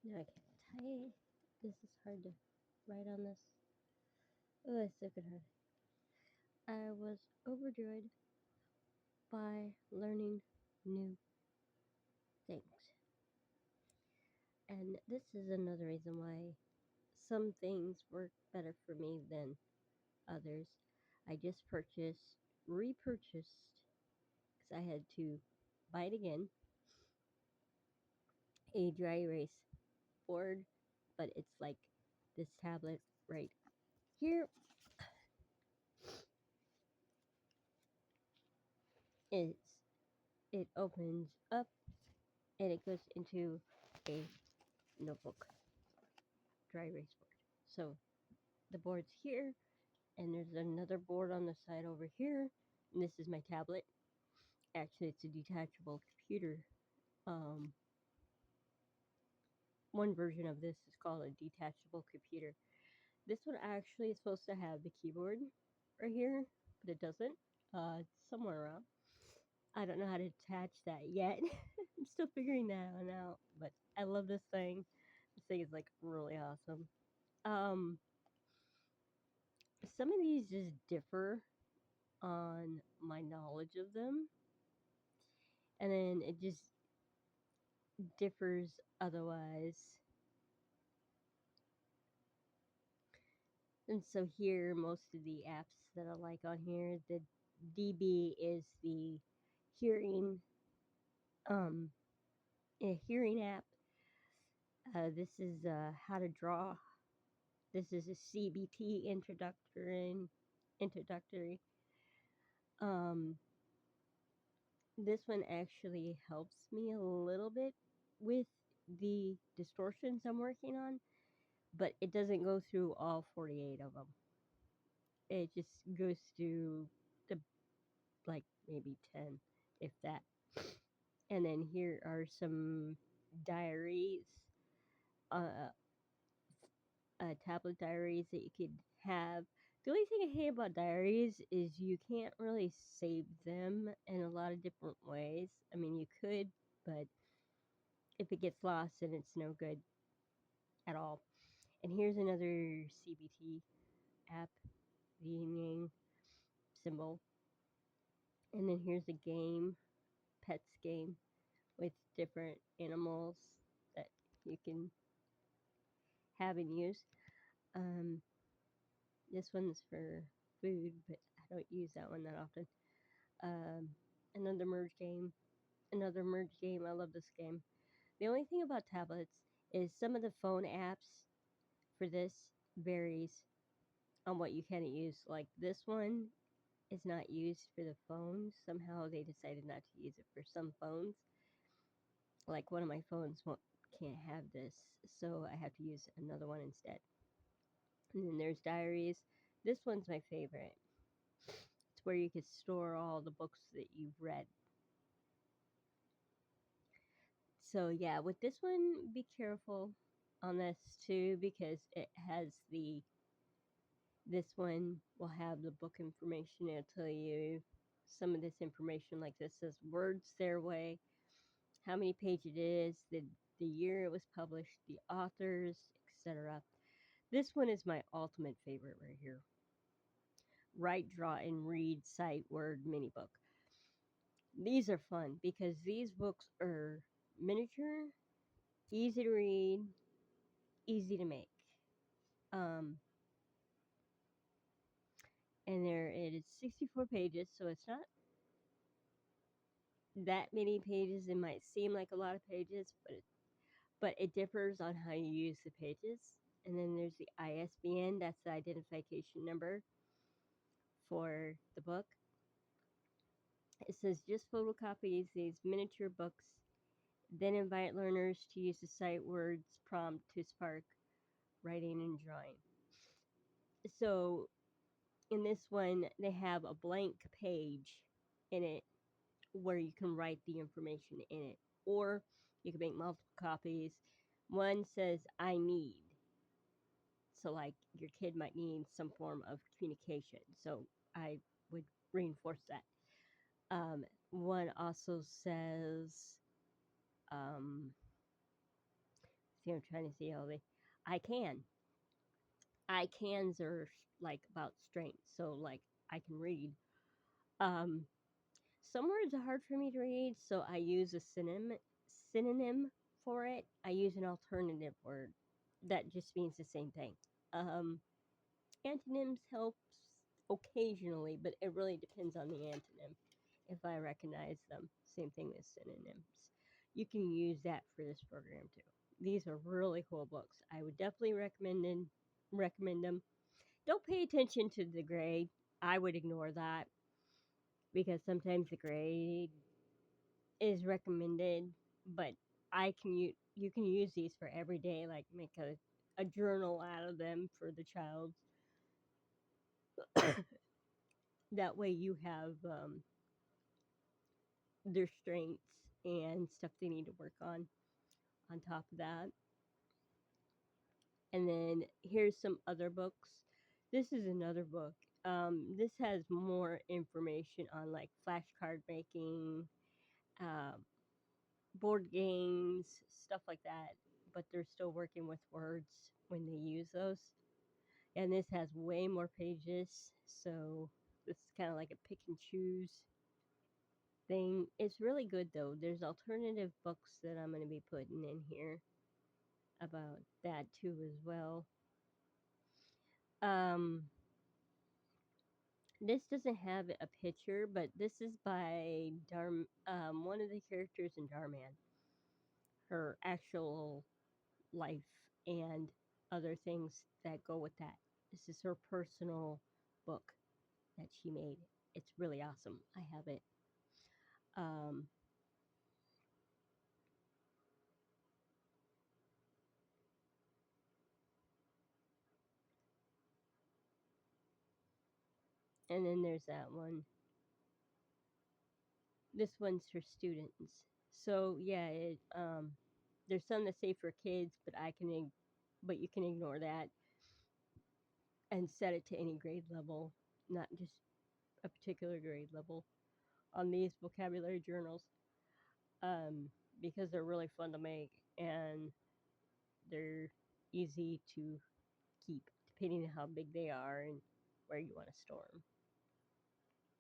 No, I can't type. This is hard to write on this. Oh, it's so good. I was overjoyed by learning new things. And this is another reason why some things work better for me than others. I just repurchased, because I had to buy it again, a dry erase board, but it's like this tablet right here. It's, it opens up and it goes into a notebook dry erase board. So the board's here, and there's another board on the side over here. And this is my tablet. Actually, it's a detachable computer. Um, One version of this is called a detachable computer. This one actually is supposed to have the keyboard right here, but it doesn't. It's somewhere around. I don't know how to attach that yet. I'm still figuring that one out, but I love this thing. This thing is like really awesome. Um, some of these just differ on my knowledge of them, and then it just differs otherwise. And so here, most of the apps that I like on here, the DB is the hearing, um, a hearing app. This is how to draw. This is a CBT introductory. Um, this one actually helps me a little bit with the distortions I'm working on, but it doesn't go through all 48 of them. It just goes through the like maybe 10, if that. And then here are some diaries, uh, tablet diaries that you could have. The only thing I hate about diaries is you can't really save them in a lot of different ways. I mean, you could, but if it gets lost, then it's no good at all. And here's another CBT app, the yin yang symbol. And then here's a game, pets game, with different animals that you can have and use. Um, this one's for food, but I don't use that one that often. Um, another merge game. Another merge game. I love this game. The only thing about tablets is some of the phone apps for this varies on what you can use. Like this one is not used for the phones. Somehow they decided not to use it for some phones. Like one of my phones can't have this, so I have to use another one instead. And then there's diaries. This one's my favorite. It's where you can store all the books that you've read. So yeah, with this one, be careful on this too, because it has this one will have the book information. It'll tell you some of this information, like this says words their way, how many pages it is, the year it was published, the authors, etc. This one is my ultimate favorite right here. Write, draw, and read sight word mini book. These are fun because these books are miniature, easy to read, easy to make. Um, and there it is 64 pages, so it's not that many pages. It might seem like a lot of pages, but it differs on how you use the pages. And then there's the ISBN, that's the identification number for the book. It says just photocopy these miniature books, then invite learners to use the sight words prompt to spark writing and drawing. So in this one, they have a blank page in it where you can write the information in it, or you can make multiple copies. One says, I need. So, like, your kid might need some form of communication. So, I would reinforce that. One also says, See, I'm trying to see how they. I can. I cans are like about strength, so like I can read. Um, some words are hard for me to read, so I use a synonym for it. I use an alternative word that just means the same thing. Um, Antonyms helps occasionally, but it really depends on the antonym if I recognize them. Same thing with synonyms. You can use that for this program too. These are really cool books. I would definitely recommend them. Don't pay attention to the grade. I would ignore that because sometimes the grade is recommended, but you can use these for every day, like make a journal out of them for the child. That way you have their strengths and stuff they need to work on top of that. And then here's some other books. This is another book. This has more information on like flashcard making, um, board games, stuff like that. But they're still working with words when they use those. And this has way more pages, so this is kind of like a pick and choose thing. It's really good though. There's alternative books that I'm going to be putting in here about that too as well. Um, this doesn't have a picture, but this is by one of the characters in Darman. Her actual life and other things that go with that. This is her personal book that she made. It's really awesome. I have it. Um, and then there's that one. This one's for students. So yeah, there's some that say for kids, but you can ignore that and set it to any grade level, not just a particular grade level on these vocabulary journals, because they're really fun to make and they're easy to keep depending on how big they are and where you want to store them.